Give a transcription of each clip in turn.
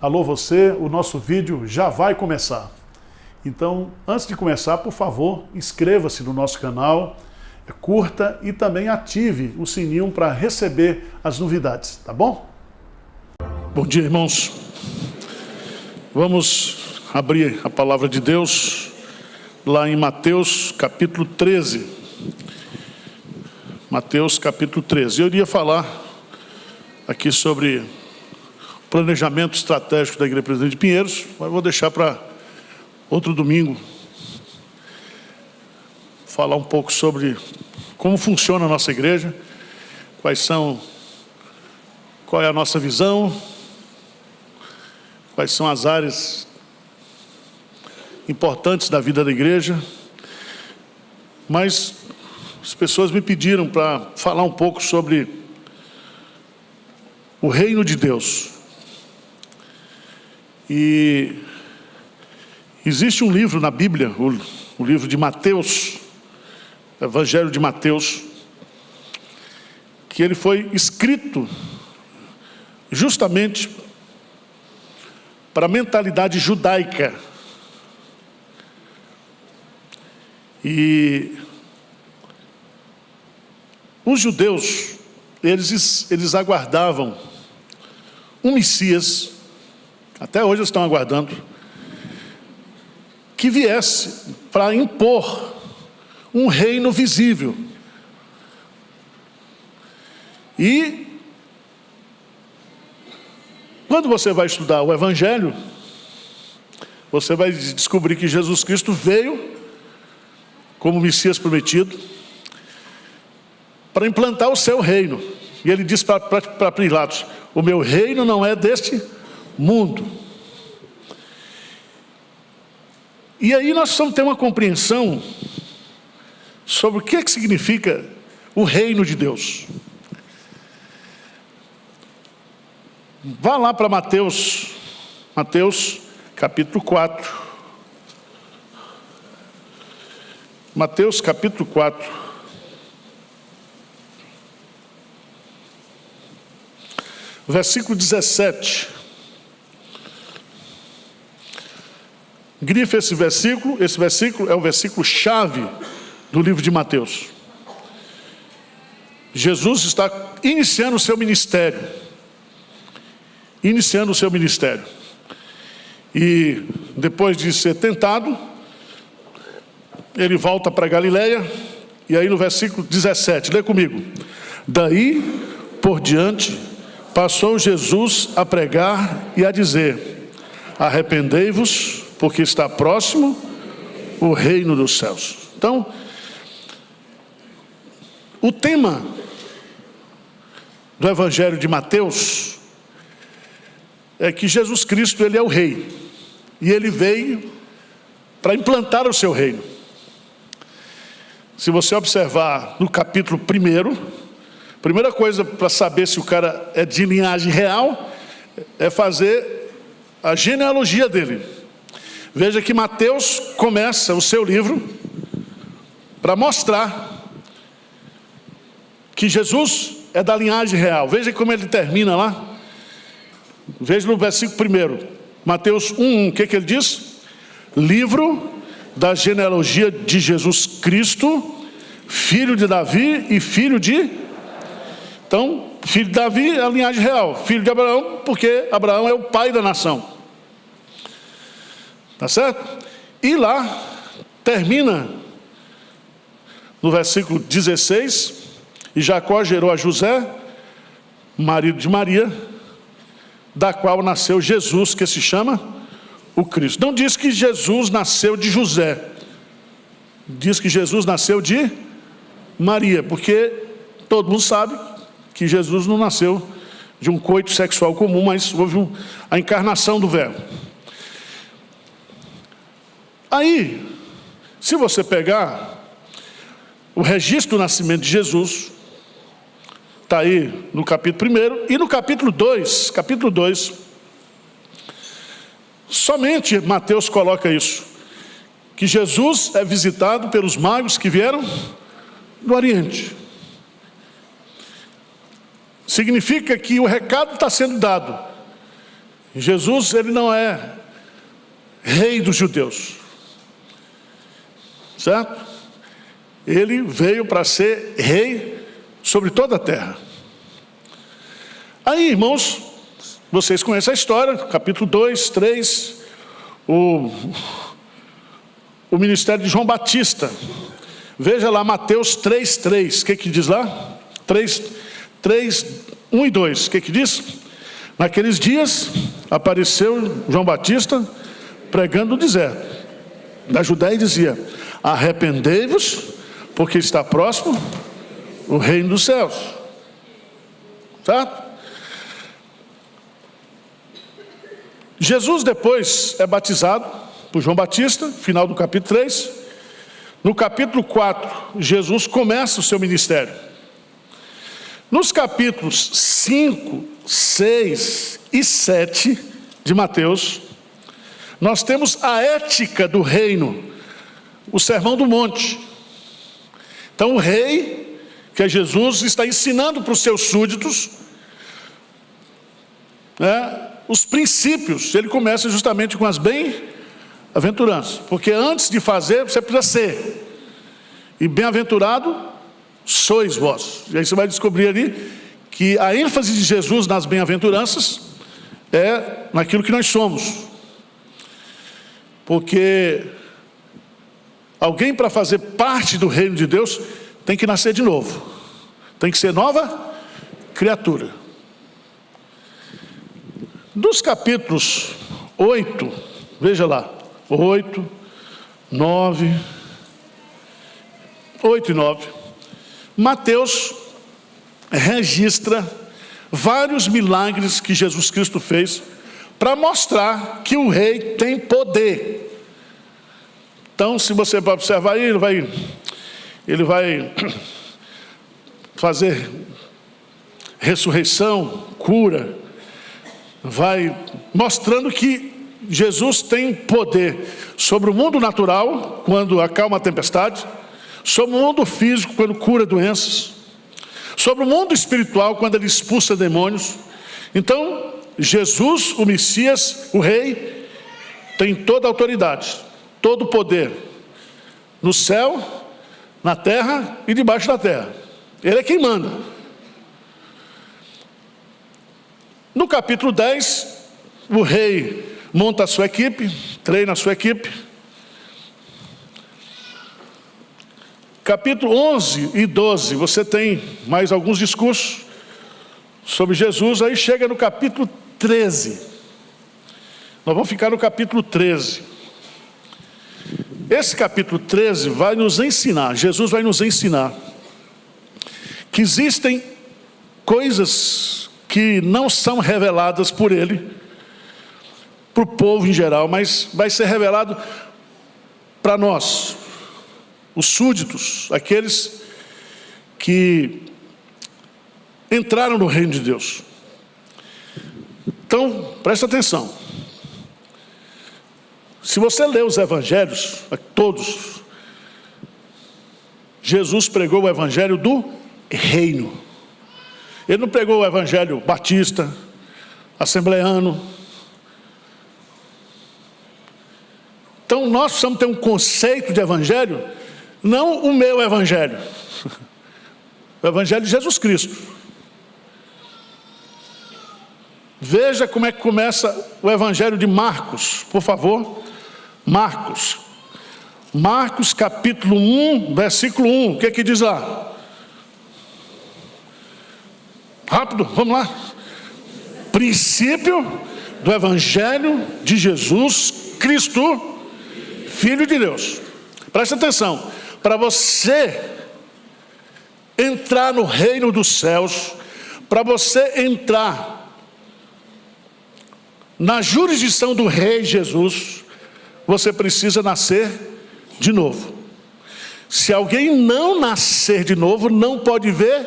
Alô você, o nosso vídeo já vai começar. Então, antes de começar, por favor, inscreva-se no nosso canal, curta e também ative o sininho para receber as novidades, tá bom? Bom dia, irmãos. Vamos abrir a palavra de Deus lá em Mateus capítulo 13. Mateus capítulo 13. Eu iria falar aqui sobre planejamento estratégico da Igreja Presidente de Pinheiros, mas vou deixar para outro domingo falar um pouco sobre como funciona a nossa igreja, qual é a nossa visão, quais são as áreas importantes da vida da igreja. Mas as pessoas me pediram para falar um pouco sobre o reino de Deus. E existe um livro na Bíblia, o livro de Mateus, o Evangelho de Mateus, que ele foi escrito justamente para a mentalidade judaica. E os judeus, eles aguardavam um Messias, até hoje eles estão aguardando, que viesse para impor um reino visível. E quando você vai estudar o Evangelho, você vai descobrir que Jesus Cristo veio como Messias prometido para implantar o seu reino. E ele disse para Pilatos: o meu reino não é deste mundo. E aí nós precisamos ter uma compreensão sobre o que significa o reino de Deus. Vá lá para Mateus capítulo 4. Mateus capítulo 4. Versículo 17. Grife esse versículo é o versículo chave do livro de Mateus. Jesus está iniciando o seu ministério. E depois de ser tentado, ele volta para Galileia, e aí no versículo 17, lê comigo. Daí por diante, passou Jesus a pregar e a dizer: arrependei-vos, porque está próximo o reino dos céus. Então, o tema do Evangelho de Mateus é que Jesus Cristo, ele é o rei, e ele veio para implantar o seu reino. Se você observar no capítulo 1, a primeira coisa para saber se o cara é de linhagem real é fazer a genealogia dele. Veja que Mateus começa o seu livro para mostrar que Jesus é da linhagem real. Veja como ele termina lá. Veja no versículo 1, Mateus 1:1, o que ele diz? Livro da genealogia de Jesus Cristo, filho de Davi e filho de... Então, filho de Davi é a linhagem real, filho de Abraão, porque Abraão é o pai da nação. Tá certo? E lá termina no versículo 16, e Jacó gerou a José, marido de Maria, da qual nasceu Jesus, que se chama o Cristo. Não diz que Jesus nasceu de José, diz que Jesus nasceu de Maria, porque todo mundo sabe que Jesus não nasceu de um coito sexual comum, mas houve a encarnação do Verbo. Aí, se você pegar o registro do nascimento de Jesus, está aí no capítulo 1, e no capítulo 2, somente Mateus coloca isso, que Jesus é visitado pelos magos que vieram do Oriente. Significa que o recado está sendo dado. Jesus, ele não é rei dos judeus, certo? Ele veio para ser rei sobre toda a terra. Aí, irmãos, vocês conhecem a história, capítulo 2, 3, o ministério de João Batista. Veja lá Mateus 3, 3, o que diz lá? 3, 1 e 2, o que diz? Naqueles dias apareceu João Batista pregando no deserto da Judéia e dizia: arrependei-vos, porque está próximo o reino dos céus. Certo? Jesus depois é batizado por João Batista, final do capítulo 3. No capítulo 4, Jesus começa o seu ministério. Nos capítulos 5, 6 e 7 de Mateus, nós temos a ética do reino, o sermão do monte. Então o rei, que é Jesus, está ensinando para os seus súditos, os princípios. Ele começa justamente com as bem-aventuranças, porque antes de fazer, você precisa ser. E bem-aventurado sois vós. E aí você vai descobrir ali que a ênfase de Jesus nas bem-aventuranças é naquilo que nós somos. Porque alguém, para fazer parte do reino de Deus, tem que nascer de novo, tem que ser nova criatura. Dos capítulos 8, veja lá, 8 e 9, Mateus registra vários milagres que Jesus Cristo fez para mostrar que o rei tem poder. Então, se você observar aí, ele vai fazer ressurreição, cura, vai mostrando que Jesus tem poder sobre o mundo natural, quando acalma a tempestade, sobre o mundo físico, quando cura doenças, sobre o mundo espiritual, quando ele expulsa demônios. Então, Jesus, o Messias, o Rei, tem toda a autoridade, todo o poder, no céu, na terra e debaixo da terra. Ele é quem manda. No capítulo 10, o rei monta a sua equipe, treina a sua equipe. Capítulo 11 e 12, você tem mais alguns discursos sobre Jesus. Aí chega no capítulo 13. Nós vamos ficar no capítulo 13. Esse capítulo 13 vai nos ensinar, Jesus vai nos ensinar que existem coisas que não são reveladas por ele, para o povo em geral, mas vai ser revelado para nós, os súditos, aqueles que entraram no reino de Deus. Então, presta atenção. Se você ler os evangelhos, todos, Jesus pregou o evangelho do reino. Ele não pregou o evangelho batista, assembleano. Então nós precisamos ter um conceito de evangelho, não o meu evangelho, o evangelho de Jesus Cristo. Veja como é que começa o evangelho de Marcos, por favor. Marcos capítulo 1, versículo 1, o que é que diz lá? Rápido, vamos lá. Princípio do evangelho de Jesus Cristo, Filho de Deus. Presta atenção, para você entrar no reino dos céus, para você entrar na jurisdição do Rei Jesus, você precisa nascer de novo. Se alguém não nascer de novo, não pode ver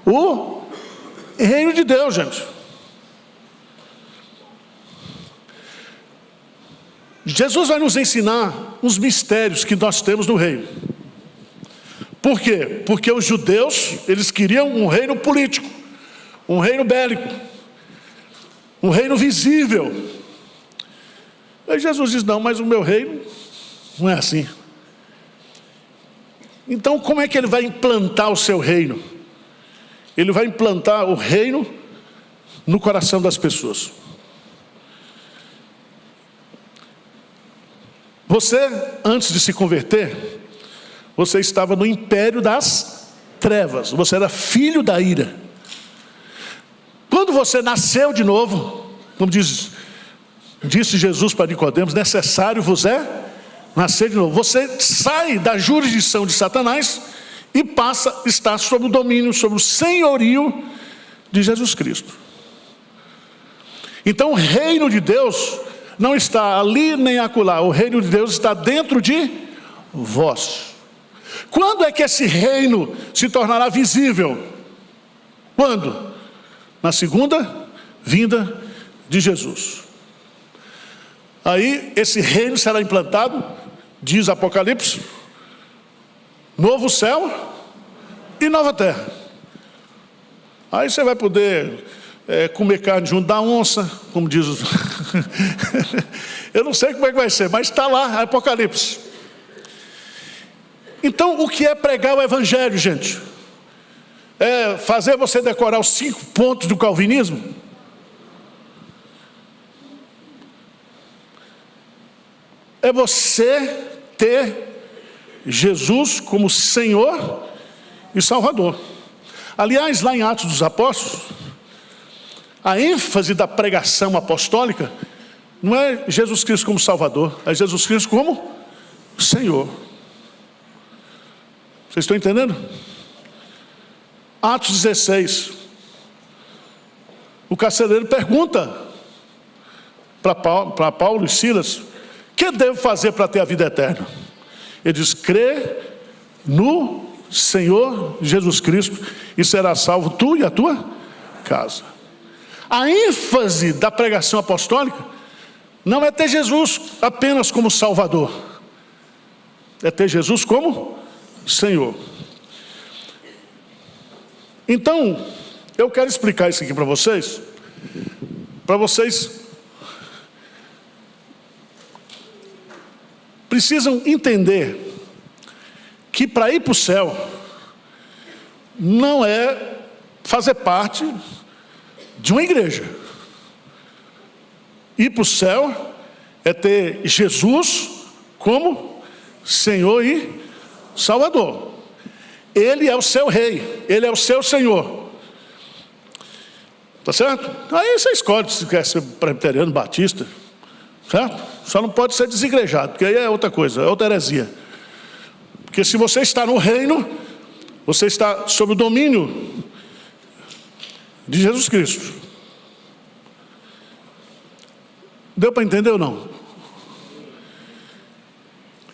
o reino de Deus, gente. Jesus vai nos ensinar os mistérios que nós temos no reino. Por quê? Porque os judeus, eles queriam um reino político, um reino bélico. um reino visível. Aí Jesus diz: não, mas o meu reino não é assim. Então como é que ele vai implantar o seu reino? Ele vai implantar o reino no coração das pessoas. Você, antes de se converter, você estava no império das trevas. Você era filho da ira. Quando você nasceu de novo, como disse Jesus para Nicodemos, necessário vos é nascer de novo. Você sai da jurisdição de Satanás e passa a estar sob o domínio, sob o senhorio de Jesus Cristo. Então o reino de Deus não está ali nem acolá. O reino de Deus está dentro de vós. Quando é que esse reino se tornará visível? Quando? Na segunda vinda de Jesus. Aí esse reino será implantado, diz Apocalipse, novo céu e nova terra. Aí você vai poder comer carne junto da onça, como diz os... Eu não sei como é que vai ser, mas está lá, Apocalipse. Então, o que é pregar o evangelho, gente? É fazer você decorar os 5 pontos do calvinismo? É você ter Jesus como Senhor e Salvador. Aliás, lá em Atos dos Apóstolos, a ênfase da pregação apostólica não é Jesus Cristo como Salvador, é Jesus Cristo como Senhor. Vocês estão entendendo? Atos 16. O carcereiro pergunta para Paulo e Silas: o que devo fazer para ter a vida eterna? Ele diz: crê no Senhor Jesus Cristo e será salvo tu e a tua casa. A ênfase da pregação apostólica não é ter Jesus apenas como Salvador, é ter Jesus como Senhor. Então, eu quero explicar isso aqui para vocês precisam entender que para ir para o céu não é fazer parte de uma igreja. Ir para o céu é ter Jesus como Senhor e Salvador. Ele é o seu rei, ele é o seu Senhor. Tá certo? Aí você escolhe se quer ser presbiteriano, batista, certo? Só não pode ser desigrejado, porque aí é outra coisa, é outra heresia. Porque se você está no reino, você está sob o domínio de Jesus Cristo. Deu para entender ou não?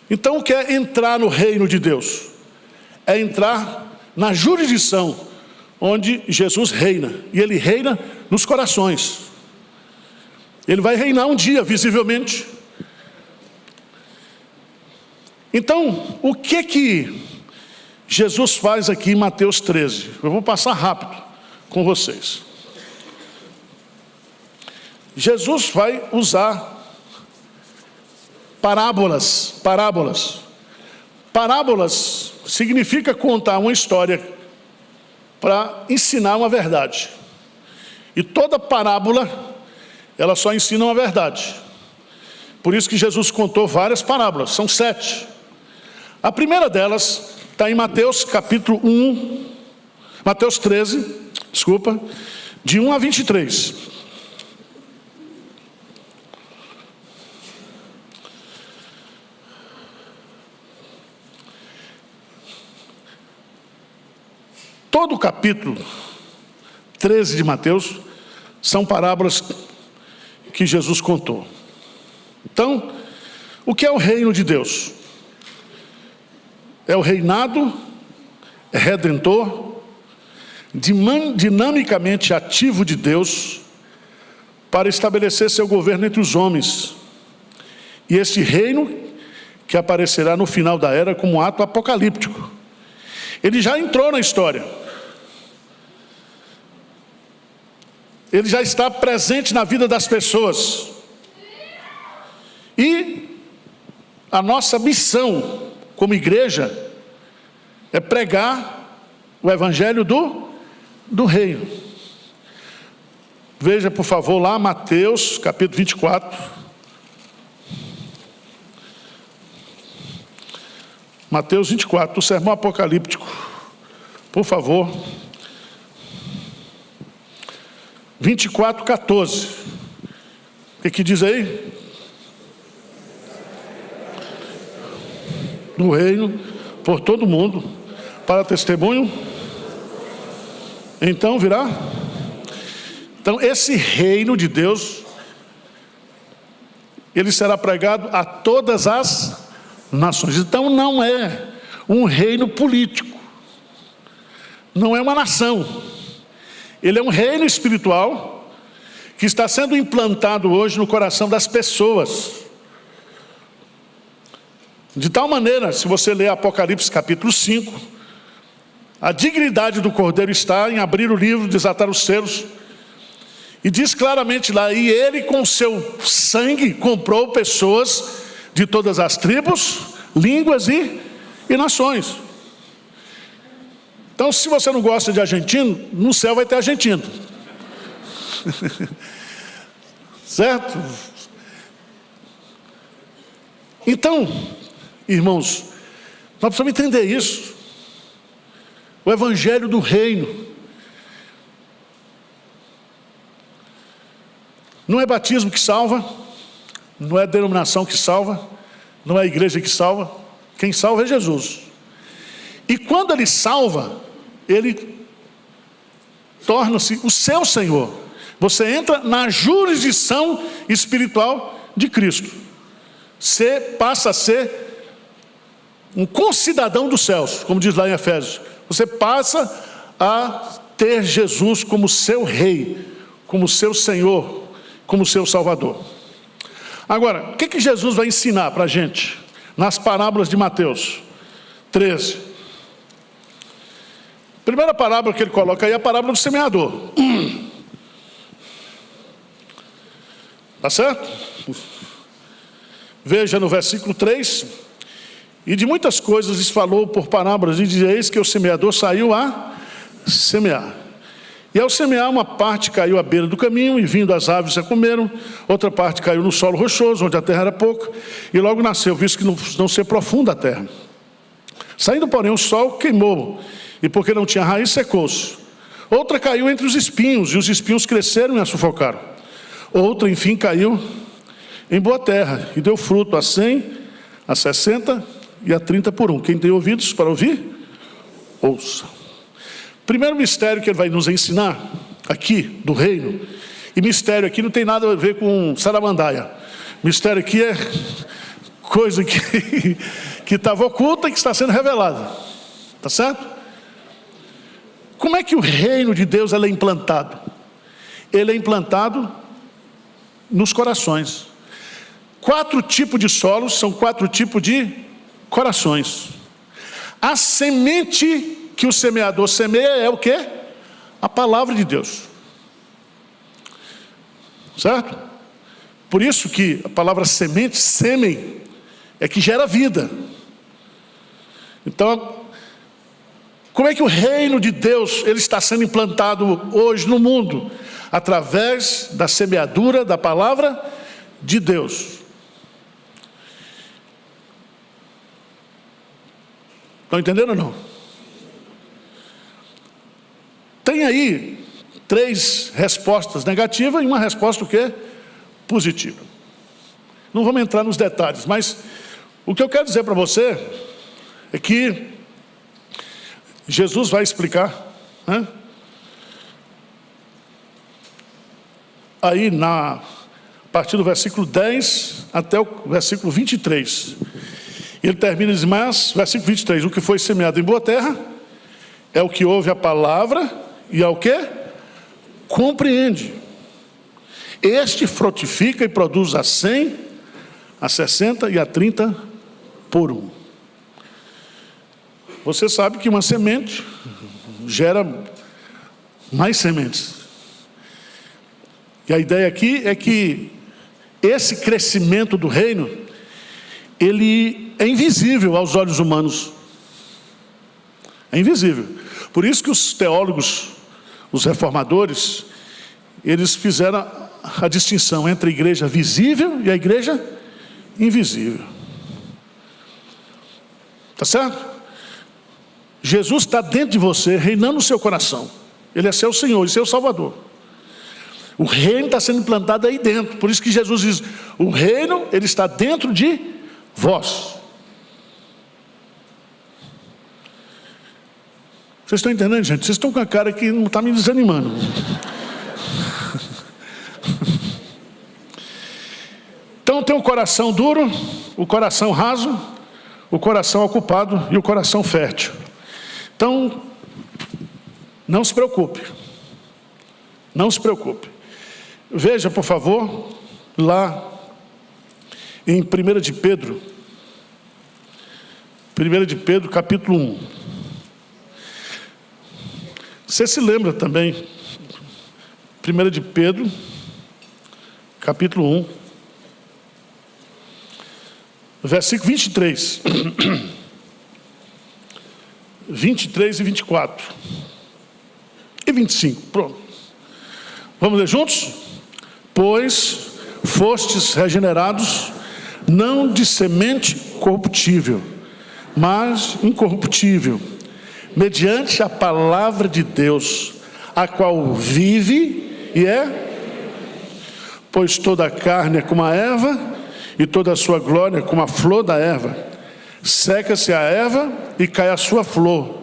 Então o que é entrar no reino de Deus? É entrar na jurisdição onde Jesus reina. E Ele reina nos corações. Ele vai reinar um dia, visivelmente. Então, o que Jesus faz aqui em Mateus 13? Eu vou passar rápido com vocês. Jesus vai usar parábolas. Parábolas significa contar uma história para ensinar uma verdade. E toda parábola, ela só ensina uma verdade. Por isso que Jesus contou várias parábolas, são 7. A primeira delas está em Mateus capítulo 1, Mateus 13, de 1 a 23. Todo o capítulo 13 de Mateus são parábolas que Jesus contou. Então, o que é o reino de Deus? É o reinado redentor, dinamicamente ativo de Deus para estabelecer seu governo entre os homens. E esse reino que aparecerá no final da era como um ato apocalíptico. Ele já entrou na história. ele já está presente na vida das pessoas. E a nossa missão como igreja é pregar o evangelho do reino. Veja, por favor, lá Mateus, capítulo 24. Mateus 24, o sermão apocalíptico. Por favor. 24, 14. O que diz aí? Do reino, por todo mundo, para testemunho. Então virá. Então esse reino de Deus, ele será pregado a todas as nações. Então não é um reino político, não é uma nação. Ele é um reino espiritual que está sendo implantado hoje no coração das pessoas. De tal maneira, se você ler Apocalipse capítulo 5, a dignidade do Cordeiro está em abrir o livro, desatar os selos, e diz claramente lá, e ele com seu sangue comprou pessoas de todas as tribos, línguas e nações. Então, se você não gosta de argentino, no céu vai ter argentino. Certo? Então, irmãos, nós precisamos entender isso. O evangelho do reino não é batismo que salva, não é denominação que salva, não é a igreja que salva. Quem salva é Jesus. E quando ele salva, ele torna-se o seu Senhor. Você entra na jurisdição espiritual de Cristo. Você passa a ser um concidadão dos céus, como diz lá em Efésios. Você passa a ter Jesus como seu rei, como seu Senhor, como seu Salvador. Agora, o que Jesus vai ensinar para a gente nas parábolas de Mateus 13? A primeira parábola que ele coloca aí é a parábola do semeador. Tá certo? Veja no versículo 3. E de muitas coisas lhes falou por parábolas, e dizeis que o semeador saiu a semear. E ao semear, uma parte caiu à beira do caminho, e vindo as aves a comeram. Outra parte caiu no solo rochoso, onde a terra era pouca, e logo nasceu, visto que não se aprofunda a terra. Saindo, porém, o sol queimou, e porque não tinha raiz, secou-se. Outra caiu entre os espinhos, e os espinhos cresceram e a sufocaram. Outra, enfim, caiu em boa terra, e deu fruto a 100, a 60 e a 30 por um. Quem tem ouvidos para ouvir, ouça. Primeiro mistério que ele vai nos ensinar aqui do reino, e mistério aqui não tem nada a ver com saramandaia. Mistério aqui é coisa que estava oculta e que está sendo revelada. Tá certo? Como é que o reino de Deus é implantado? Ele é implantado nos corações. 4 tipos de solos são 4 tipos de corações. A semente que o semeador semeia é o quê? A palavra de Deus. Certo? Por isso que a palavra semente, sêmen, é que gera vida. Então, como é que o reino de Deus ele está sendo implantado hoje no mundo? Através da semeadura da palavra de Deus. Estão entendendo ou não? Tem aí 3 respostas negativas e uma resposta o quê? Positiva. Não vamos entrar nos detalhes, mas o que eu quero dizer para você é que Jesus vai explicar, né? Aí a partir do versículo 10 até o versículo 23. Ele termina dizendo, mas, versículo 23, o que foi semeado em boa terra é o que ouve a palavra e é o que? Compreende. Este frutifica e produz a 100, a 60 e a 30 por um. Você sabe que uma semente gera mais sementes. E a ideia aqui é que esse crescimento do reino, ele é invisível aos olhos humanos. É invisível. Por isso que os teólogos, os reformadores, eles fizeram a distinção entre a igreja visível e a igreja invisível. Tá certo? Jesus está dentro de você, reinando no seu coração. Ele é seu Senhor e seu Salvador. O reino está sendo implantado aí dentro. Por isso que Jesus diz, o reino, ele está dentro de vós. Vocês estão entendendo, gente? Vocês estão com a cara que não está me desanimando. Então tem o coração duro, o coração raso, o coração ocupado e o coração fértil. Então, não se preocupe. Não se preocupe. Veja, por favor, lá em 1 de Pedro. 1 de Pedro, capítulo 1. Você se lembra também, 1 de Pedro, capítulo 1, versículo 23. 23 e 24. E 25, pronto. Vamos ler juntos? Pois fostes regenerados, não de semente corruptível, mas incorruptível, mediante a palavra de Deus, a qual vive e é. Pois toda a carne é como a erva, e toda a sua glória como a flor da erva. Seca-se a erva e cai a sua flor.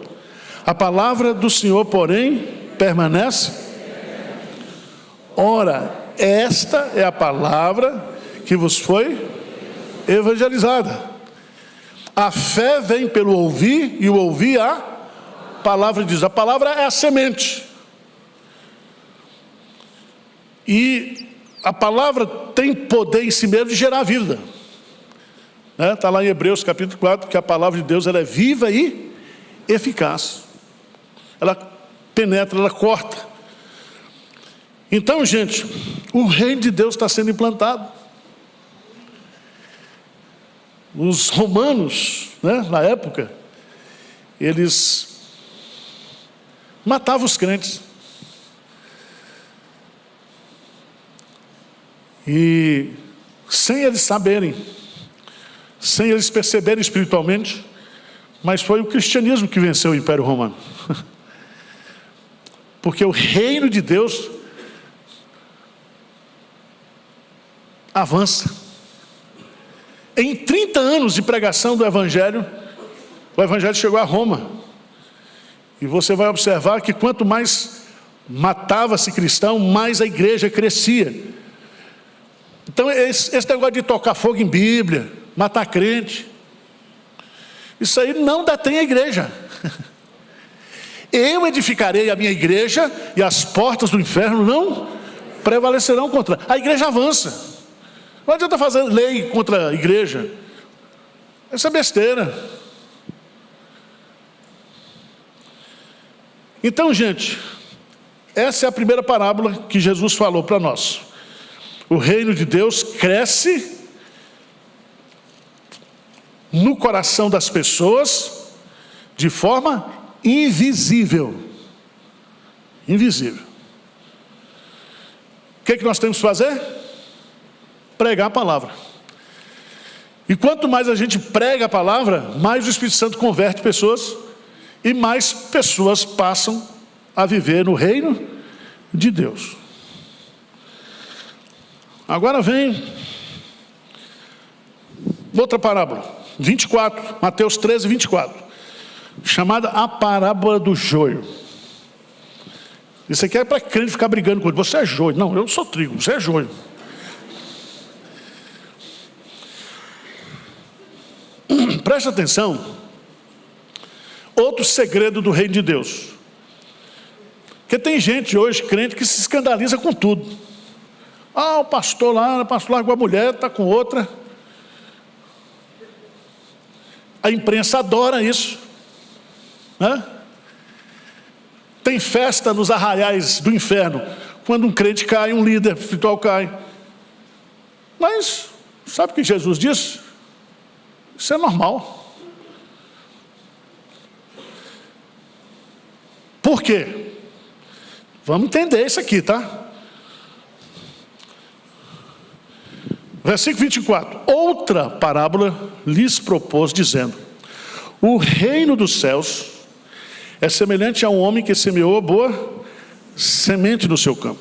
A palavra do Senhor, porém, permanece. Ora, esta é a palavra que vos foi evangelizada. A fé vem pelo ouvir, e o ouvir a palavra de Deus. A palavra é a semente. E a palavra tem poder em si mesmo de gerar vida. Está lá em Hebreus capítulo 4, que a palavra de Deus ela é viva e eficaz. Ela penetra, ela corta. Então, gente, o reino de Deus está sendo implantado. Os romanos, na época, eles matavam os crentes. E sem eles saberem, sem eles perceberem espiritualmente, mas foi o cristianismo que venceu o Império Romano. Porque o reino de Deus avança. Em 30 anos de pregação do Evangelho, o Evangelho chegou a Roma. E você vai observar que quanto mais matava-se cristão, mais a igreja crescia. Então esse negócio de tocar fogo em Bíblia, matar crente, isso aí não detém a igreja. Eu edificarei a minha igreja e as portas do inferno não prevalecerão contra. A igreja avança. Não adianta fazer lei contra a igreja. Isso é besteira. Então, gente, essa é a primeira parábola que Jesus falou para nós. O reino de Deus cresce no coração das pessoas de forma invisível. Invisível. O que é que nós temos que fazer? Pregar a palavra. E quanto mais a gente prega a palavra, mais o Espírito Santo converte pessoas e mais pessoas passam a viver no reino de Deus. Agora vem outra parábola, 24, Mateus 13, 24, chamada a parábola do joio. Isso aqui é para crente ficar brigando com ele. Você é joio. Não, eu não sou trigo, você é joio. Preste atenção. Outro segredo do reino de Deus. Porque tem gente hoje, crente, que se escandaliza com tudo. O pastor largou a mulher, está com outra. A imprensa adora isso. Tem festa nos arraiais do inferno quando um crente cai, um líder espiritual cai. Mas, sabe o que Jesus disse? Isso é normal. Por quê? Vamos entender isso aqui, tá? Versículo 24. Outra parábola lhes propôs, dizendo: o reino dos céus é semelhante a um homem que semeou boa semente no seu campo.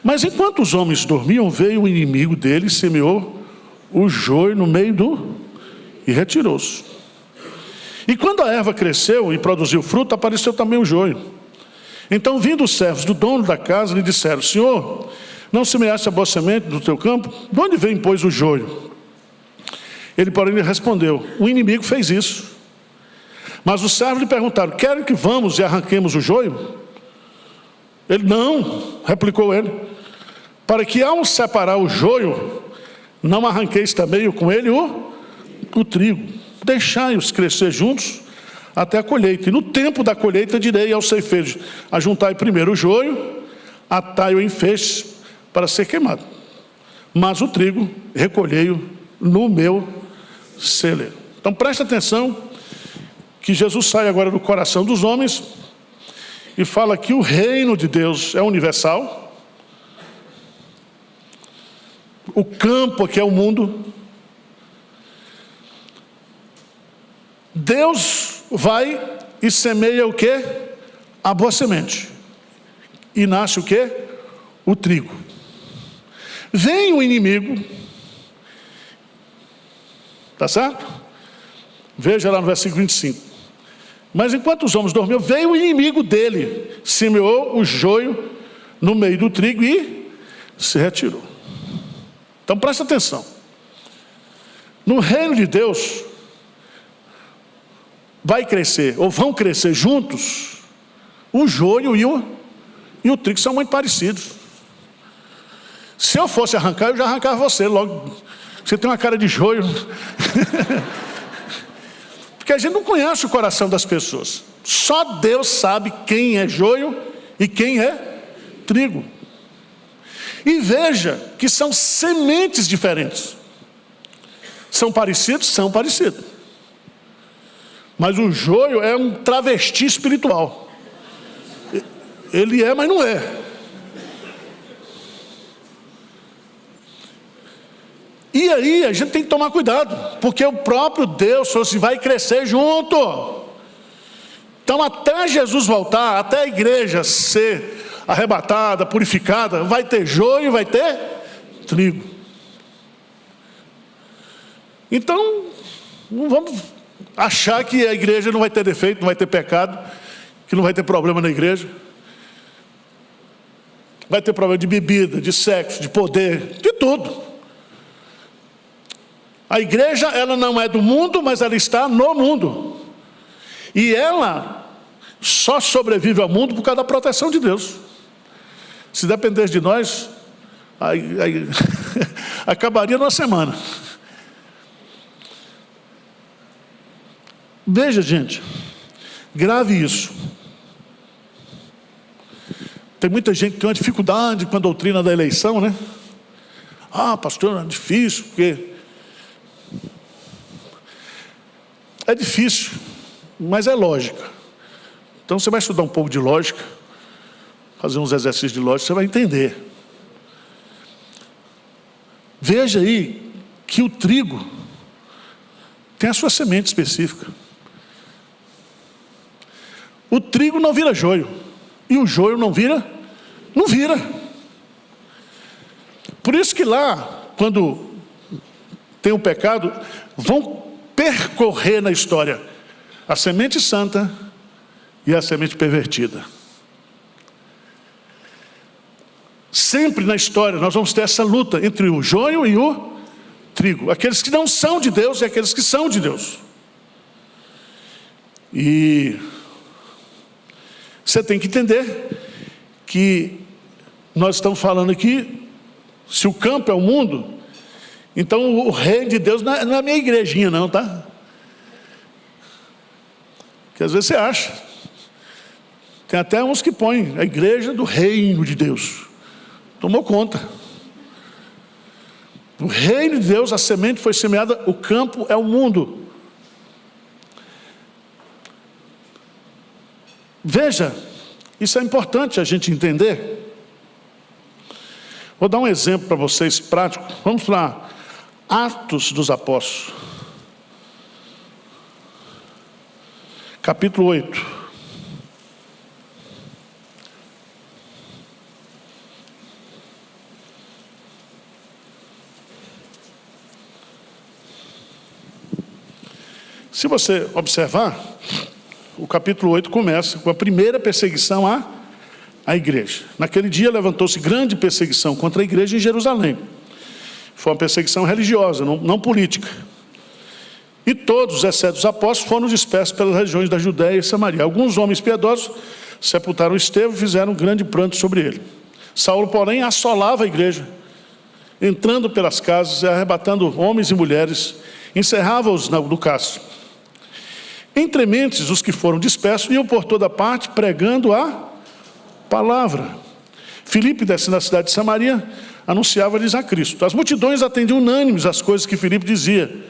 Mas enquanto os homens dormiam, veio o inimigo dele e semeou o joio no meio e retirou-se. E quando a erva cresceu e produziu fruto, apareceu também o joio. Então, vindo os servos do dono da casa, lhe disseram: Senhor, não semeaste a boa semente no teu campo? De onde vem, pois, o joio? Ele, porém, lhe respondeu: o inimigo fez isso. Mas os servos lhe perguntaram: querem que vamos e arranquemos o joio? Ele: não, replicou ele, para que ao separar o joio, não arranqueis também com ele o trigo. Deixai-os crescer juntos até a colheita. E no tempo da colheita direi aos ceifeiros: ajuntai primeiro o joio, atai-o em feixes para ser queimado. Mas o trigo recolhei-o no meu celeiro. Então presta atenção que Jesus sai agora do coração dos homens e fala que o reino de Deus é universal. O campo aqui é o mundo. Deus vai e semeia o quê? A boa semente. E nasce o quê? O trigo. Vem o inimigo. Tá certo? Veja lá no versículo 25. Mas enquanto os homens dormiam, veio o inimigo dele, semeou o joio no meio do trigo e se retirou. Então presta atenção. No reino de Deus, vai crescer, ou vão crescer juntos, o joio e o trigo são muito parecidos. Se eu fosse arrancar, eu já arrancava você logo. Você tem uma cara de joio. Porque a gente não conhece o coração das pessoas. Só Deus sabe quem é joio e quem é trigo. E veja que são sementes diferentes. São parecidos? São parecidos. Mas o joio é um travesti espiritual. Ele é, mas não é. E aí a gente tem que tomar cuidado, porque o próprio Deus falou assim: vai crescer junto. Então até Jesus voltar, até a igreja ser arrebatada, purificada, vai ter joio, vai ter trigo. Então não vamos achar que a igreja não vai ter defeito, não vai ter pecado, que não vai ter problema na igreja. Vai ter problema de bebida, de sexo, de poder, de tudo. A igreja, ela não é do mundo, mas ela está no mundo. E ela só sobrevive ao mundo por causa da proteção de Deus. Se dependesse de nós, aí acabaria numa semana. Veja, gente, grave isso. Tem muita gente que tem uma dificuldade com a doutrina da eleição, né? Ah, pastor, é difícil, porque... É difícil, mas é lógica. Então você vai estudar um pouco de lógica, fazer uns exercícios de lógica, você vai entender. Veja aí que o trigo tem a sua semente específica. O trigo não vira joio, e o joio não vira. Por isso que lá, quando tem o pecado, vão percorrer na história a semente santa e a semente pervertida. Sempre na história nós vamos ter essa luta entre o joio e o trigo, aqueles que não são de Deus e aqueles que são de Deus. E você tem que entender que nós estamos falando aqui, se o campo é o mundo, então o reino de Deus não é a minha igrejinha não, tá? Porque às vezes você acha. Tem até uns que põem a igreja do reino de Deus. Tomou conta. No reino de Deus, a semente foi semeada, o campo é o mundo. Veja, isso é importante a gente entender. Vou dar um exemplo para vocês prático. Vamos para Atos dos Apóstolos. Capítulo 8. Se você observar, o capítulo 8 começa com a primeira perseguição à igreja. Naquele dia levantou-se grande perseguição contra a igreja em Jerusalém. Foi uma perseguição religiosa, não política. E todos, exceto os apóstolos, foram dispersos pelas regiões da Judéia e Samaria. Alguns homens piedosos sepultaram Estevão e fizeram um grande pranto sobre ele. Saulo, porém, assolava a igreja, entrando pelas casas e arrebatando homens e mulheres, encerrava-os no cárcere. Entre mentes, os que foram dispersos iam por toda parte pregando a palavra. Filipe, descendo da cidade de Samaria, anunciava-lhes a Cristo. As multidões atendiam unânimes às coisas que Filipe dizia,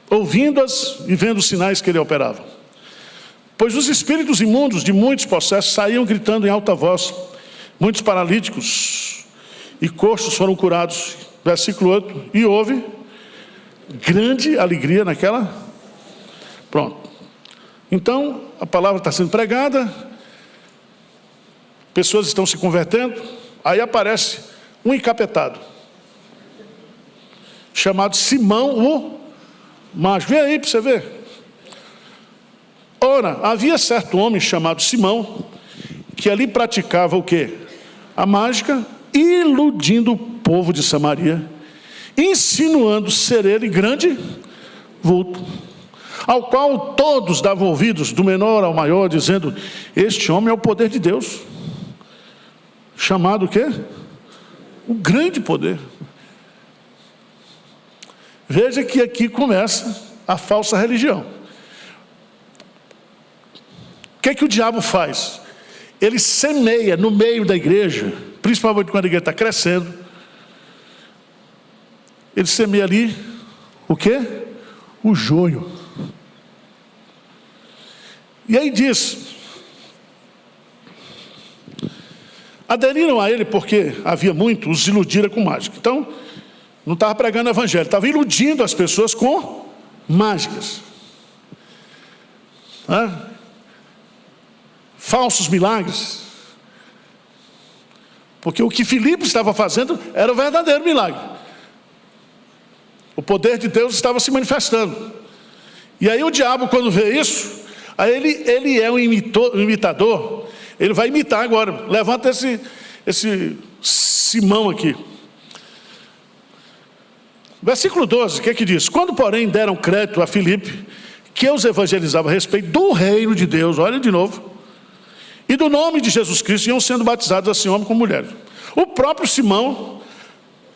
ouvindo-as e vendo os sinais que ele operava. Pois os espíritos imundos de muitos possessos saíam gritando em alta voz. Muitos paralíticos e coxos foram curados. Versículo 8. E houve grande alegria naquela... Pronto. Então, a palavra está sendo pregada, pessoas estão se convertendo, aí aparece um encapetado, chamado Simão o Mágico. Vê aí para você ver. Ora, havia certo homem chamado Simão, que ali praticava o quê? A mágica, iludindo o povo de Samaria, insinuando ser ele grande vulto, ao qual todos davam ouvidos, do menor ao maior, dizendo, este homem é o poder de Deus. Chamado o quê? O grande poder. Veja que aqui começa a falsa religião. O que é que o diabo faz? Ele semeia no meio da igreja, principalmente quando a igreja está crescendo, ele semeia ali o quê? O joio. E aí diz, aderiram a ele porque havia muito, os iludira com mágica. Então, não estava pregando o evangelho, estava iludindo as pessoas com mágicas. Falsos milagres. Porque o que Filipe estava fazendo era o verdadeiro milagre. O poder de Deus estava se manifestando. E aí o diabo, quando vê isso, aí ele é um imitador, ele vai imitar agora. Levanta esse Simão aqui. Versículo 12, o que é que diz? Quando, porém, deram crédito a Filipe, que os evangelizava a respeito do reino de Deus, olha de novo, e do nome de Jesus Cristo, iam sendo batizados assim, homem como mulher. O próprio Simão,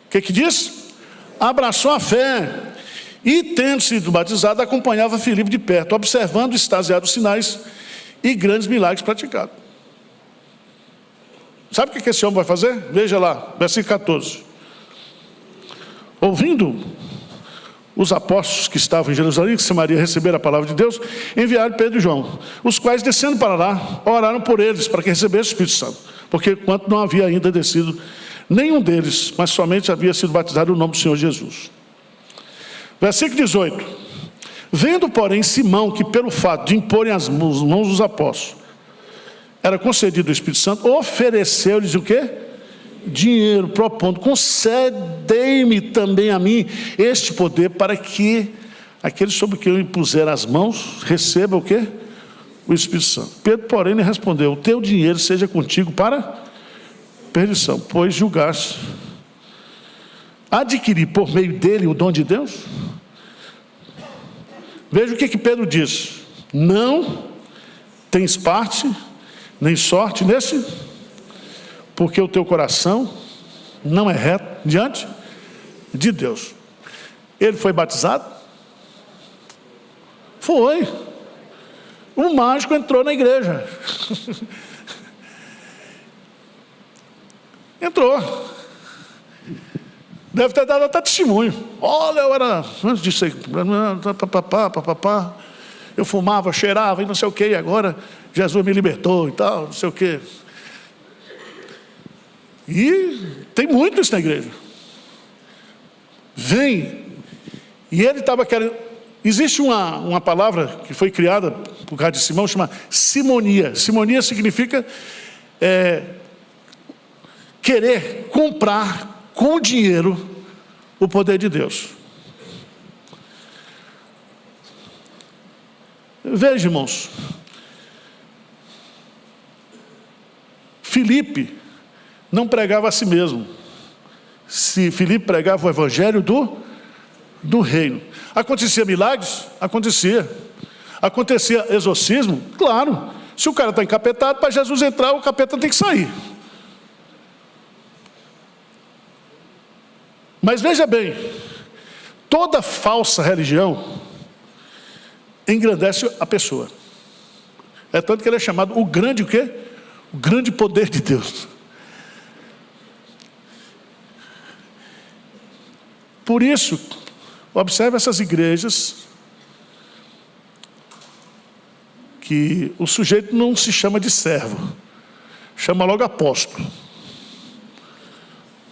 o que é que diz? Abraçou a fé, e tendo sido batizado, acompanhava Filipe de perto, observando extasiados sinais e grandes milagres praticados. Sabe o que esse homem vai fazer? Veja lá, versículo 14. Ouvindo os apóstolos que estavam em Jerusalém, que Samaria receberam a palavra de Deus, enviaram Pedro e João, os quais, descendo para lá, oraram por eles, para que recebessem o Espírito Santo, porque enquanto não havia ainda descido nenhum deles, mas somente havia sido batizado no nome do Senhor Jesus. Versículo 18. Vendo, porém, Simão, que pelo fato de imporem as mãos dos apóstolos, era concedido o Espírito Santo, ofereceu-lhes o quê? Dinheiro, propondo, concedei-me também a mim este poder, para que aquele sobre quem eu impuser as mãos, receba o quê? O Espírito Santo. Pedro, porém, lhe respondeu, o teu dinheiro seja contigo para perdição, pois julgaste adquirir por meio dele o dom de Deus? Veja o que Pedro diz. Não tens parte, nem sorte nesse, porque o teu coração não é reto diante de Deus. Ele foi batizado? Foi. Um mágico entrou na igreja. Entrou. Deve ter dado até testemunho. Olha, eu era, antes disso aí, eu fumava, cheirava e não sei o quê, e agora Jesus me libertou e tal, não sei o quê. E tem muito isso na igreja. Vem, e ele estava querendo... Existe uma palavra que foi criada por causa de Simão, chama simonia. Simonia significa querer comprar com dinheiro o poder de Deus. Veja, irmãos, Filipe não pregava a si mesmo. Se Filipe pregava o evangelho do reino. Acontecia milagres? Acontecia. Acontecia exorcismo? Claro. Se o cara está encapetado, para Jesus entrar, o capeta tem que sair. Mas veja bem, toda falsa religião engrandece a pessoa. É tanto que ele é chamado o grande o quê? O grande poder de Deus. Por isso, observe essas igrejas que o sujeito não se chama de servo, chama logo apóstolo.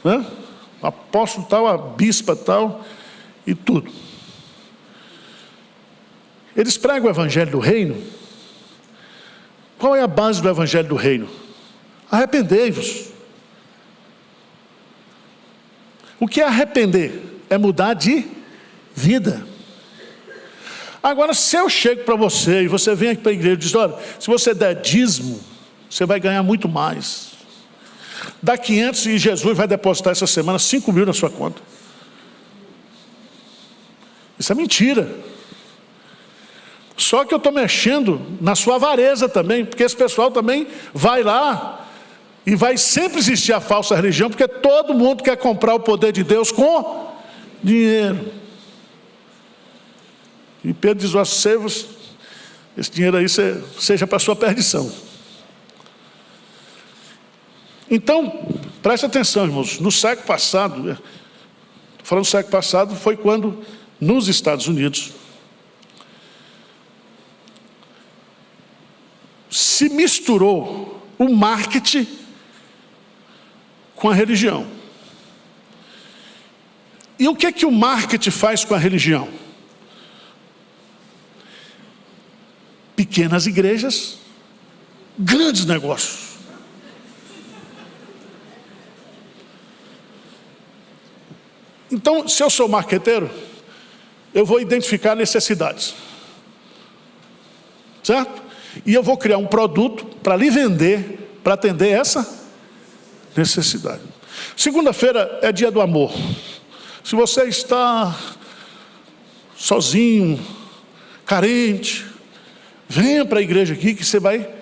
Né? Apóstolo tal, a bispa tal e tudo. Eles pregam o evangelho do reino. Qual é a base do evangelho do reino? Arrependei-vos. O que é arrepender? É mudar de vida. Agora, se eu chego para você e você vem aqui para a igreja e diz, olha, se você der dízimo, você vai ganhar muito mais. Dá 500 e Jesus vai depositar essa semana 5 mil na sua conta. Isso é mentira. Só que eu estou mexendo na sua avareza também, porque esse pessoal também vai lá e vai sempre existir a falsa religião, porque todo mundo quer comprar o poder de Deus com dinheiro. E Pedro diz, esse dinheiro aí seja para a sua perdição. Então, preste atenção, irmãos, no século passado, estou falando do século passado, foi quando, nos Estados Unidos, se misturou o marketing com a religião. E o que é que o marketing faz com a religião? Pequenas igrejas, grandes negócios. Então, se eu sou marqueteiro, eu vou identificar necessidades. Certo? E eu vou criar um produto para lhe vender, para atender essa necessidade. Segunda-feira é dia do amor. Se você está sozinho, carente, venha para a igreja aqui que você vai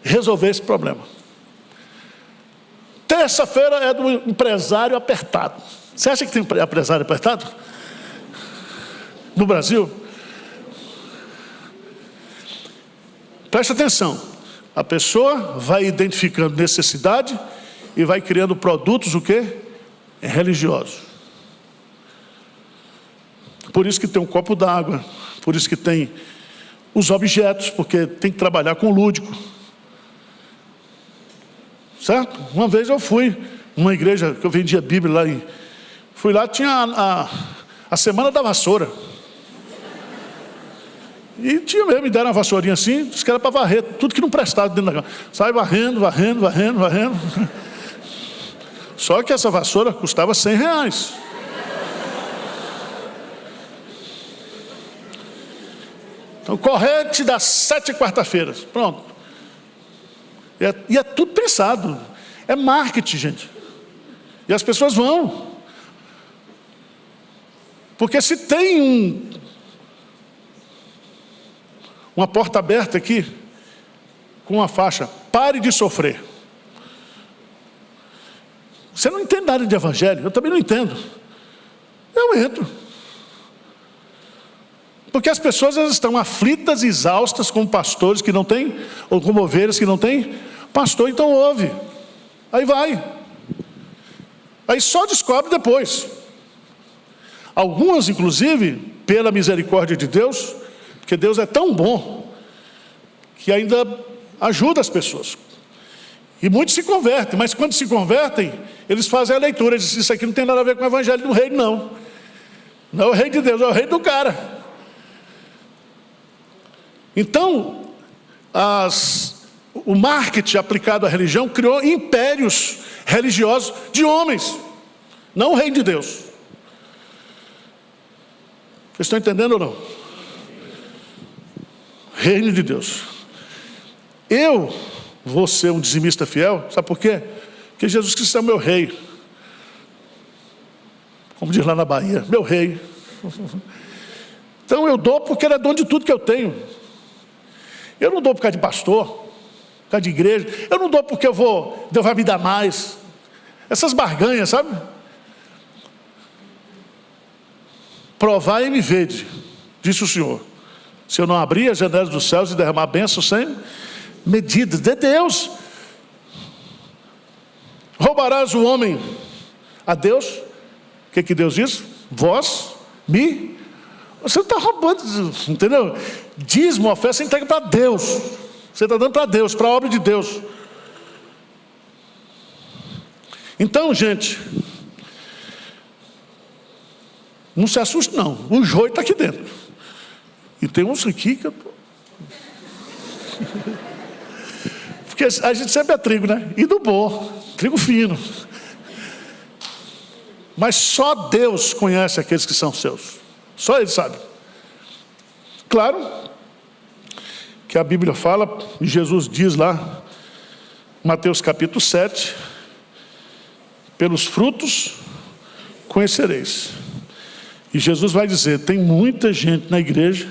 resolver esse problema. Terça-feira é do empresário apertado. Você acha que tem empresário apertado? No Brasil? Preste atenção. A pessoa vai identificando necessidade e vai criando produtos, o quê? Religiosos. Por isso que tem um copo d'água, por isso que tem os objetos, porque tem que trabalhar com lúdico. Certo? Uma vez eu fui numa igreja que eu vendia Bíblia lá e fui lá, tinha a semana da vassoura. E tinha mesmo, me deram uma vassourinha assim, disse que era para varrer tudo que não prestava dentro da casa. Sai varrendo. Só que essa vassoura custava R$100. Então, corrente das 7 quarta-feiras. Pronto. E é tudo pensado. É marketing, gente. E as pessoas vão. Porque se tem uma porta aberta aqui, com uma faixa, pare de sofrer. Você não entende nada de evangelho, eu também não entendo. Eu entro. Porque as pessoas elas estão aflitas e exaustas com pastores que não têm, ou com ovelhas que não têm Pastor, então ouve. Aí vai. Aí só descobre depois. Algumas, inclusive, pela misericórdia de Deus, porque Deus é tão bom, que ainda ajuda as pessoas. E muitos se convertem, mas quando se convertem, eles fazem a leitura, eles dizem, isso aqui não tem nada a ver com o evangelho do reino, não. Não é o reino de Deus, é o reino do cara. Então, o marketing aplicado à religião criou impérios religiosos de homens, não o reino de Deus. Vocês estão entendendo ou não? Reino de Deus. Eu vou ser um dizimista fiel, sabe por quê? Porque Jesus Cristo é o meu rei. Como diz lá na Bahia, meu rei. Então eu dou porque ele é dono de tudo que eu tenho. Eu não dou por causa de pastor, por causa de igreja. Eu não dou porque Deus vai me dar mais. Essas barganhas, sabe? Provai e me vede, disse o Senhor. Se eu não abrir as janelas dos céus e derramar bênçãos sem medida de Deus. Roubarás o homem a Deus? O que Deus diz? Você não está roubando, entendeu? Dízimo, oferta, você entrega para Deus. Você está dando para Deus, para a obra de Deus. Então, gente, não se assuste não, o joio está aqui dentro. E tem uns aqui que eu tô... Porque a gente sempre é trigo, né? E do bom, trigo fino. Mas só Deus conhece aqueles que são seus. Só Ele sabe. Claro que a Bíblia fala, e Jesus diz lá, Mateus capítulo 7, pelos frutos conhecereis. E Jesus vai dizer, tem muita gente na igreja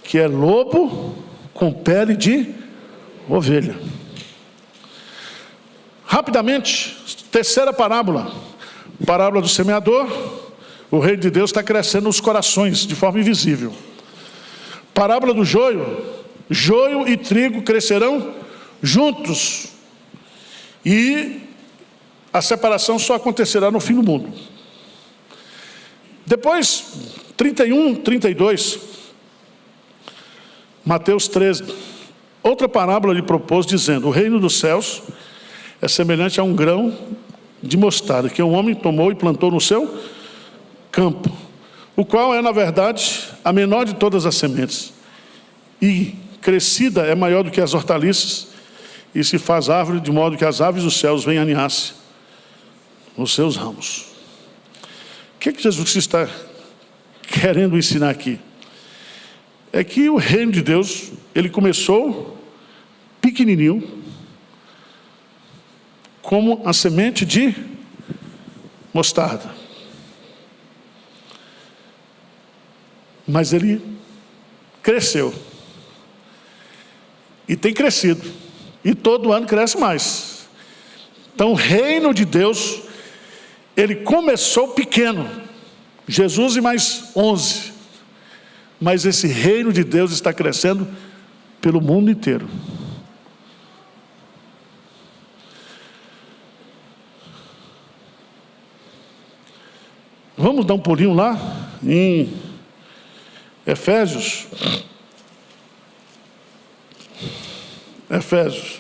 que é lobo com pele de ovelha. Rapidamente, terceira parábola. Parábola do semeador. O reino de Deus está crescendo nos corações, de forma invisível. Parábola do joio. Joio e trigo crescerão juntos. E a separação só acontecerá no fim do mundo. Depois, 31, 32, Mateus 13, outra parábola lhe propôs, dizendo, o reino dos céus é semelhante a um grão de mostarda, que um homem tomou e plantou no seu campo, o qual é, na verdade, a menor de todas as sementes, e crescida é maior do que as hortaliças, e se faz árvore, de modo que as aves dos céus vêm aninhar-se nos seus ramos. O que Jesus está querendo ensinar aqui? É que o reino de Deus, ele começou pequenininho, como a semente de mostarda. Mas ele cresceu. E tem crescido. E todo ano cresce mais. Então o reino de Deus, ele começou pequeno. Jesus e mais 11. Mas esse reino de Deus está crescendo pelo mundo inteiro. Vamos dar um pulinho lá em Efésios. Efésios.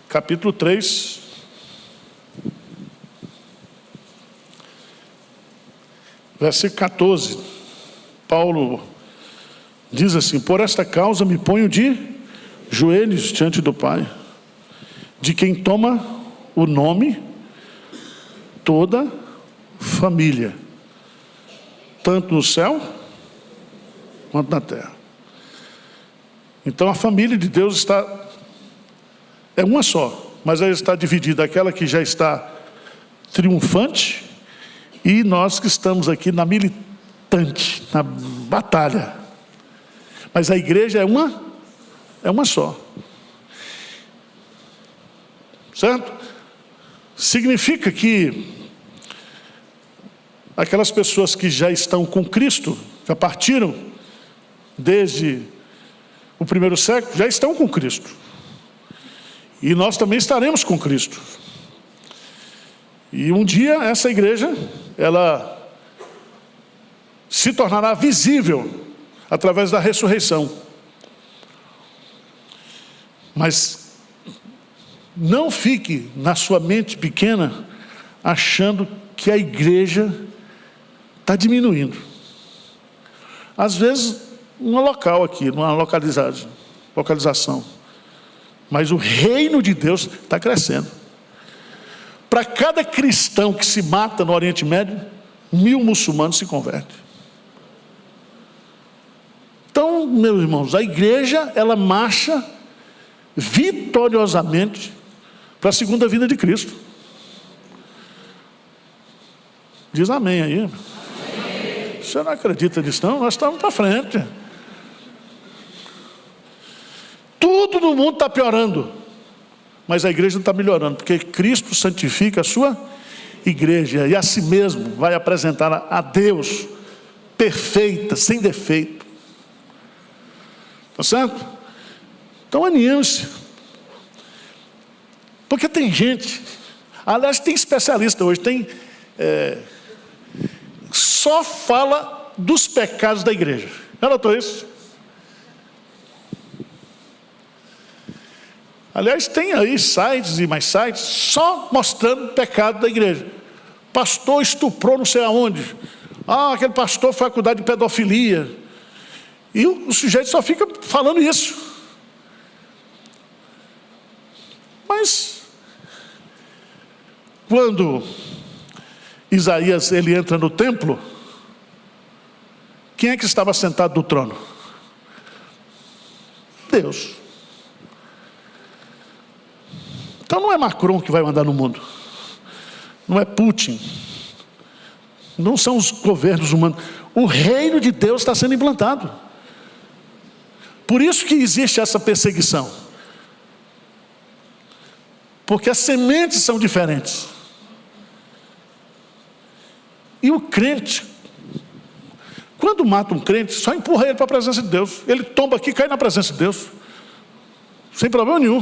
Capítulo 3. Versículo 14. Paulo diz assim, por esta causa me ponho de joelhos diante do Pai, de quem toma o nome toda família, tanto no céu quanto na terra. Então a família de Deus é uma só, mas ela está dividida, aquela que já está triunfante e nós que estamos aqui na militante, na batalha. Mas a igreja é uma só. Certo? Significa que aquelas pessoas que já estão com Cristo, já partiram desde o primeiro século já estão com Cristo. E nós também estaremos com Cristo. E um dia essa igreja, ela se tornará visível através da ressurreição. Mas não fique na sua mente pequena achando que a igreja está diminuindo. Às vezes, numa local aqui, numa localização. Mas o reino de Deus está crescendo. Para cada cristão que se mata no Oriente Médio, 1000 muçulmanos se convertem. Então, meus irmãos, a igreja, ela marcha vitoriosamente para a segunda vinda de Cristo. Diz amém aí. Amém. Você não acredita nisso não? Nós estamos para frente. Tudo no mundo está piorando, mas a igreja não está melhorando, porque Cristo santifica a sua igreja e a si mesmo vai apresentar a Deus perfeita, sem defeito. Está certo? Então anime-se. Porque tem gente, aliás, tem especialista hoje, só fala dos pecados da igreja. Já notou isso? Aliás, tem aí sites e mais sites só mostrando o pecado da igreja. Pastor estuprou não sei aonde. Aquele pastor foi acusado de pedofilia. E o sujeito só fica falando isso. Mas, quando Isaías ele entra no templo, quem é que estava sentado no trono? Deus. Então não é Macron que vai mandar no mundo. Não é Putin. Não são os governos humanos. O reino de Deus está sendo implantado. Por isso que existe essa perseguição. Porque as sementes são diferentes. E o crente, quando mata um crente, só empurra ele para a presença de Deus. Ele tomba aqui e cai na presença de Deus. Sem problema nenhum.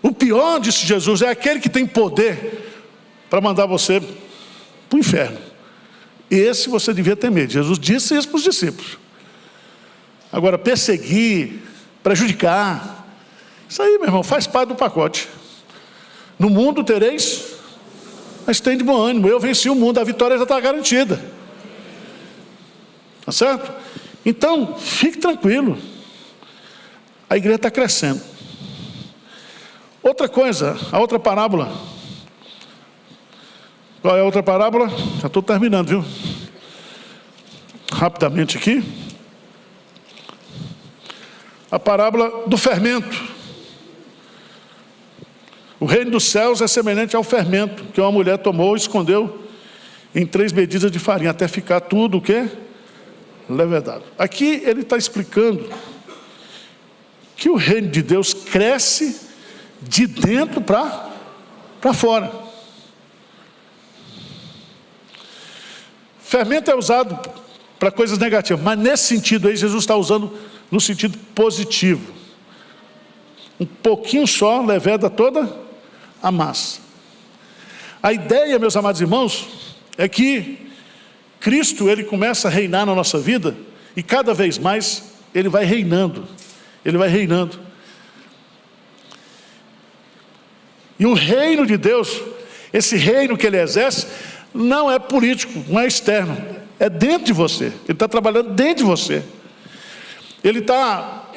O pior, disse Jesus, é aquele que tem poder para mandar você para o inferno. Esse você devia temer. Jesus disse isso para os discípulos. Agora, perseguir, prejudicar, isso aí, meu irmão, faz parte do pacote. No mundo tereis, mas tem de bom ânimo. Eu venci o mundo, a vitória já está garantida. Tá certo? Então, fique tranquilo. A igreja está crescendo. Outra coisa, a outra parábola. Qual é a outra parábola? Já estou terminando, viu? Rapidamente aqui. A parábola do fermento. O reino dos céus é semelhante ao fermento que uma mulher tomou e escondeu em 3 medidas de farinha, até ficar tudo o quê? Levedado. Aqui ele está explicando que o reino de Deus cresce de dentro para fora. Fermento é usado para coisas negativas, mas nesse sentido aí Jesus está usando no sentido positivo. Um pouquinho só leveda toda a massa. A ideia, meus amados irmãos, é que Cristo ele começa a reinar na nossa vida e cada vez mais ele vai reinando. Ele vai reinando. E o reino de Deus, esse reino que ele exerce, não é político, não é externo, é dentro de você. Ele está trabalhando dentro de você. Ele está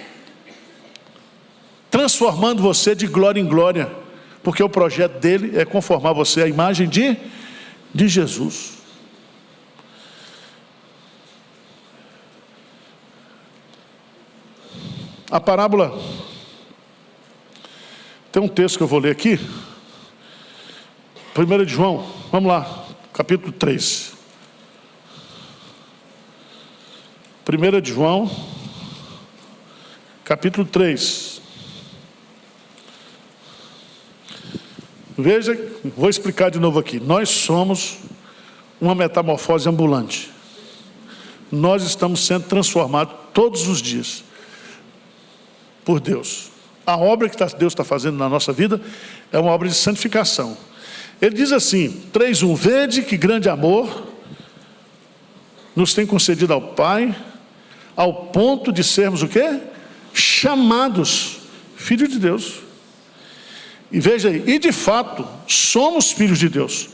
transformando você de glória em glória, porque o projeto dele é conformar você à imagem de Jesus. A parábola, tem um texto que eu vou ler aqui, 1 de João, vamos lá, capítulo 3. 1 de João, capítulo 3. Veja, vou explicar de novo aqui. Nós somos uma metamorfose ambulante. Nós estamos sendo transformados todos os dias. por Deus. A obra que Deus está fazendo na nossa vida é uma obra de santificação. Ele diz assim, 3:1, vede que grande amor nos tem concedido ao Pai, ao ponto de sermos o quê? Chamados filhos de Deus. E veja aí, e de fato, somos filhos de Deus.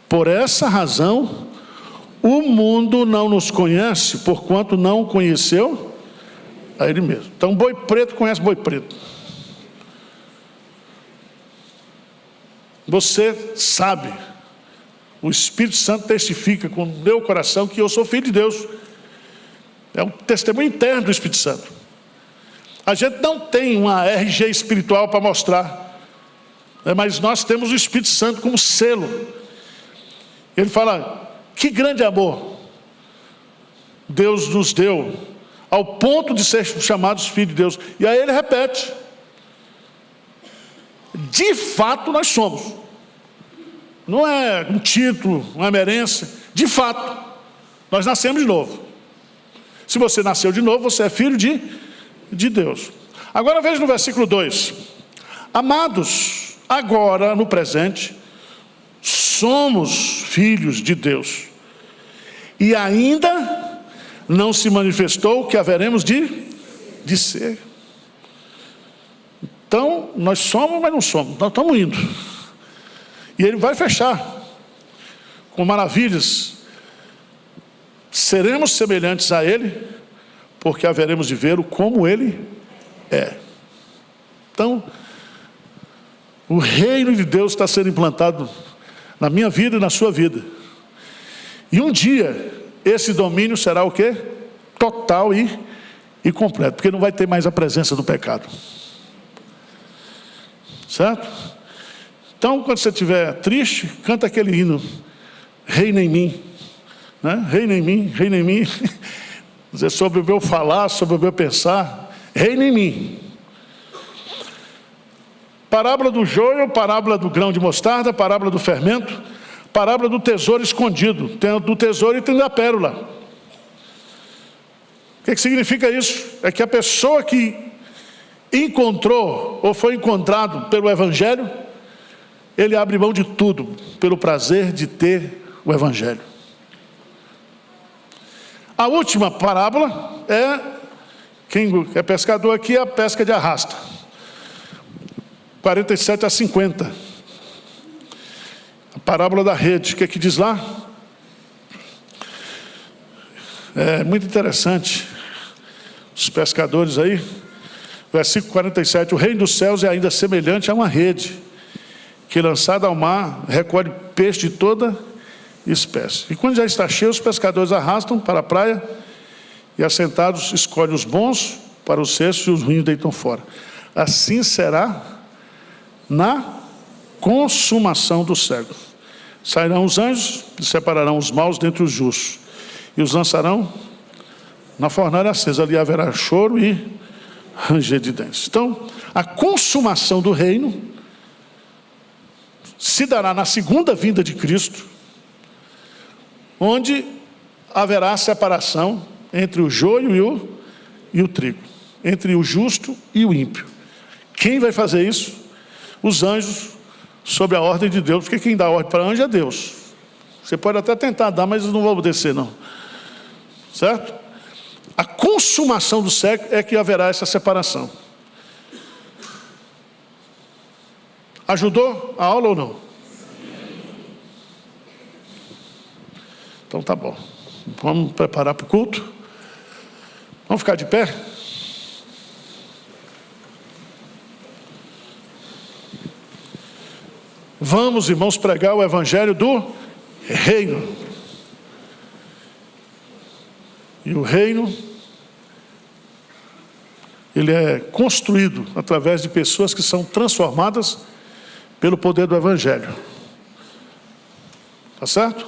Por essa razão, o mundo não nos conhece, porquanto não conheceu a Ele mesmo. Então, boi preto conhece boi preto. Você sabe, o Espírito Santo testifica com o meu coração que eu sou filho de Deus. É um testemunho interno do Espírito Santo. A gente não tem uma RG espiritual para mostrar, mas nós temos o Espírito Santo como selo. Ele fala, que grande amor Deus nos deu, ao ponto de ser chamados filhos de Deus. E aí ele repete, de fato nós somos. Não é um título, uma merência. De fato, nós nascemos de novo. Se você nasceu de novo, você é filho de Deus. Agora veja no versículo 2. Amados, agora no presente, somos filhos de Deus. E ainda não se manifestou o que haveremos de ser. Então, nós somos, mas não somos. Nós estamos indo. E ele vai fechar com maravilhas. Seremos semelhantes a Ele, porque haveremos de ver como Ele é. Então, o reino de Deus está sendo implantado na minha vida e na sua vida. E um dia, esse domínio será o quê? Total e completo, porque não vai ter mais a presença do pecado. Certo? Então, quando você estiver triste, canta aquele hino, reina em mim, né? Reina em mim, reina em mim. Dizer, sobre o meu falar, sobre o meu pensar, reina em mim. Parábola do joio, parábola do grão de mostarda, parábola do fermento, parábola do tesouro escondido. Tem do tesouro e tem da pérola. O que significa isso? É que a pessoa que encontrou ou foi encontrado pelo Evangelho, ele abre mão de tudo pelo prazer de ter o Evangelho. A última parábola é, quem é pescador aqui, é a pesca de arrasta. 47 a 50. A parábola da rede. O que é que diz lá? É muito interessante. Os pescadores aí. Versículo 47. O reino dos céus é ainda semelhante a uma rede, que lançada ao mar, recolhe peixe de toda espécie. E quando já está cheio, os pescadores arrastam para a praia, e assentados escolhem os bons para os cestos, e os ruins deitam fora. Assim será na consumação do século. Sairão os anjos e separarão os maus dentre os justos, e os lançarão na fornalha acesa. Ali haverá choro e ranger de dentes. Então, a consumação do reino se dará na segunda vinda de Cristo, onde haverá separação entre o joio e o trigo, entre o justo e o ímpio. Quem vai fazer isso? Os anjos, sob a ordem de Deus, porque quem dá ordem para anjo é Deus. Você pode até tentar dar, mas eles não vão obedecer, não. Certo? A consumação do século é que haverá essa separação. Ajudou a aula ou não? Então tá bom. Vamos preparar para o culto? Vamos ficar de pé? Vamos, irmãos, pregar o evangelho do reino. E o reino, ele é construído através de pessoas que são transformadas pelo poder do evangelho. Tá certo?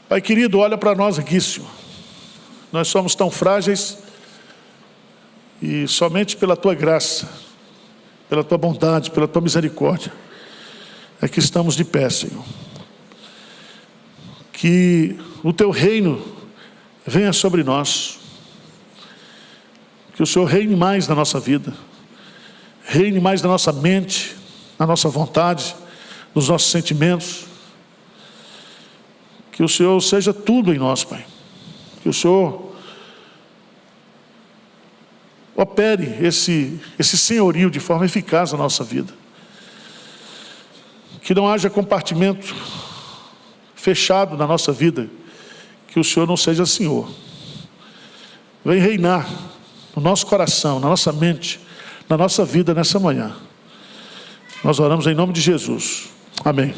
Pai querido, olha para nós aqui, Senhor. Nós somos tão frágeis e somente pela Tua graça, pela Tua bondade, pela Tua misericórdia, é que estamos de pé, Senhor. Que o Teu reino venha sobre nós. Que o Senhor reine mais na nossa vida, reine mais na nossa mente, na nossa vontade, nos nossos sentimentos. Que o Senhor seja tudo em nós, Pai. Que o Senhor opere esse senhorio de forma eficaz na nossa vida. Que não haja compartimento fechado na nossa vida. Que o Senhor não seja Senhor. Vem reinar no nosso coração, na nossa mente, na nossa vida nessa manhã. Nós oramos em nome de Jesus. Amém.